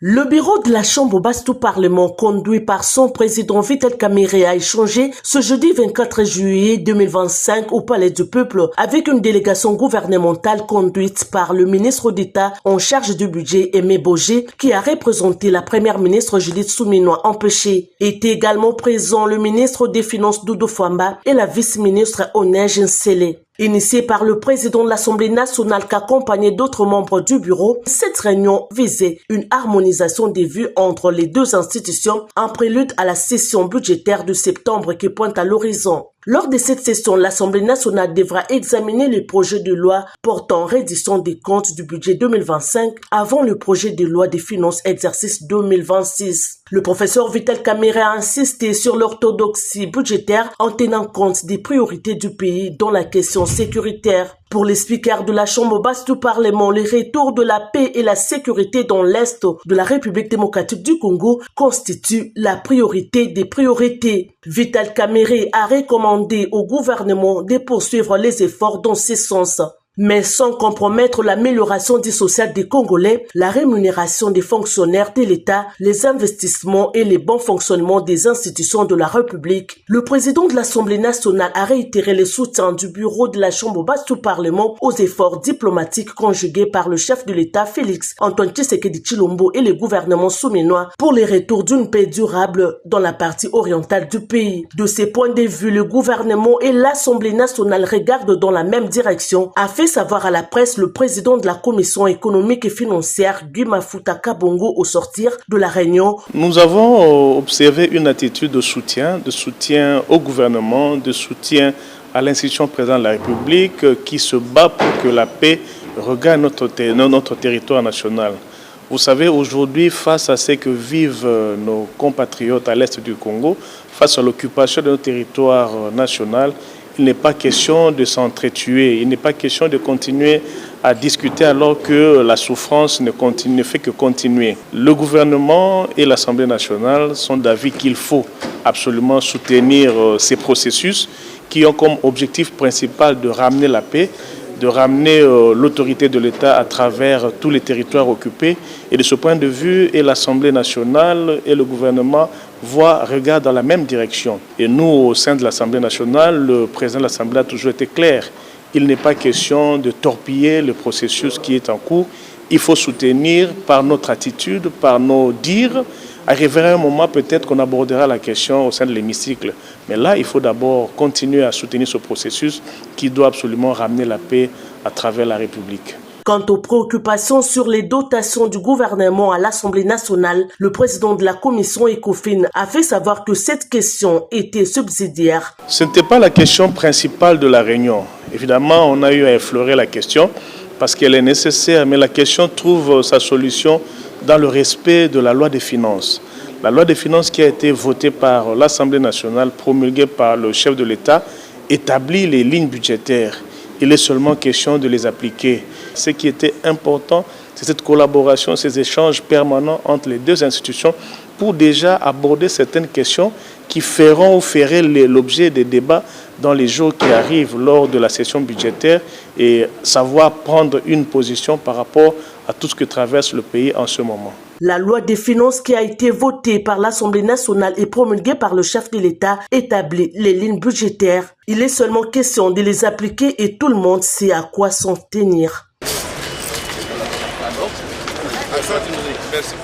Le bureau de la Chambre basse du Parlement, conduit par son président Vital Kamerhe, a échangé ce jeudi 24 juillet 2025 au Palais du Peuple avec une délégation gouvernementale conduite par le ministre d'État en charge du budget Aimé Bojé, qui a représenté la première ministre Judith Suminwa empêchée. Étaient également présents le ministre des Finances Doudou Fwamba et la vice-ministre Onej Nsele. Initiée par le président de l'Assemblée nationale qu'accompagnait d'autres membres du bureau, cette réunion visait une harmonisation des vues entre les deux institutions en prélude à la session budgétaire de septembre qui pointe à l'horizon. Lors de cette session, l'Assemblée nationale devra examiner le projet de loi portant reddition des comptes du budget 2025 avant le projet de loi des finances exercice 2026. Le professeur Vital Kamerhe a insisté sur l'orthodoxie budgétaire en tenant compte des priorités du pays dans la question sécuritaire. Pour les speakers de la Chambre basse du Parlement, le retour de la paix et la sécurité dans l'Est de la République démocratique du Congo constitue la priorité des priorités. Vital Kamerhe a recommandé au gouvernement de poursuivre les efforts dans ce sens, mais sans compromettre l'amélioration du social des Congolais, la rémunération des fonctionnaires de l'État, les investissements et les bons fonctionnements des institutions de la République. Le président de l'Assemblée nationale a réitéré le soutien du bureau de la Chambre basse du Parlement aux efforts diplomatiques conjugués par le chef de l'État Félix Antoine Tshisekedi Tshilombo et le gouvernement souminois pour le retour d'une paix durable dans la partie orientale du pays. De ces points de vue, le gouvernement et l'Assemblée nationale regardent dans la même direction, a fait savoir à la presse le président de la Commission économique et financière, Guy Mafuta Kabongo, au sortir de la réunion. Nous avons observé une attitude de soutien au gouvernement, de soutien à l'institution présidente de la République qui se bat pour que la paix regagne notre territoire national. Vous savez, aujourd'hui, face à ce que vivent nos compatriotes à l'est du Congo, face à l'occupation de notre territoire national, il n'est pas question de s'entretuer, il n'est pas question de continuer à discuter alors que la souffrance ne fait que continuer. Le gouvernement et l'Assemblée nationale sont d'avis qu'il faut absolument soutenir ces processus qui ont comme objectif principal de ramener la paix, de ramener l'autorité de l'État à travers tous les territoires occupés. Et de ce point de vue, et l'Assemblée nationale et le gouvernement regardent dans la même direction. Et nous, au sein de l'Assemblée nationale, le président de l'Assemblée a toujours été clair. Il n'est pas question de torpiller le processus qui est en cours. Il faut soutenir par notre attitude, par nos dires. Arrivera un moment peut-être qu'on abordera la question au sein de l'hémicycle. Mais là, il faut d'abord continuer à soutenir ce processus qui doit absolument ramener la paix à travers la République. Quant aux préoccupations sur les dotations du gouvernement à l'Assemblée nationale, le président de la commission ECOFIN a fait savoir que cette question était subsidiaire. Ce n'était pas la question principale de la réunion. Évidemment, on a eu à effleurer la question parce qu'elle est nécessaire, mais la question trouve sa solution dans le respect de la loi des finances. La loi des finances qui a été votée par l'Assemblée nationale, promulguée par le chef de l'État, établit les lignes budgétaires. Il est seulement question de les appliquer. Ce qui était important, c'est cette collaboration, ces échanges permanents entre les deux institutions pour déjà aborder certaines questions qui feront ou feraient l'objet des débats dans les jours qui arrivent lors de la session budgétaire et savoir prendre une position par rapport à tout ce que traverse le pays en ce moment. La loi des finances qui a été votée par l'Assemblée nationale et promulguée par le chef de l'État établit les lignes budgétaires. Il est seulement question de les appliquer et tout le monde sait à quoi s'en tenir. Merci.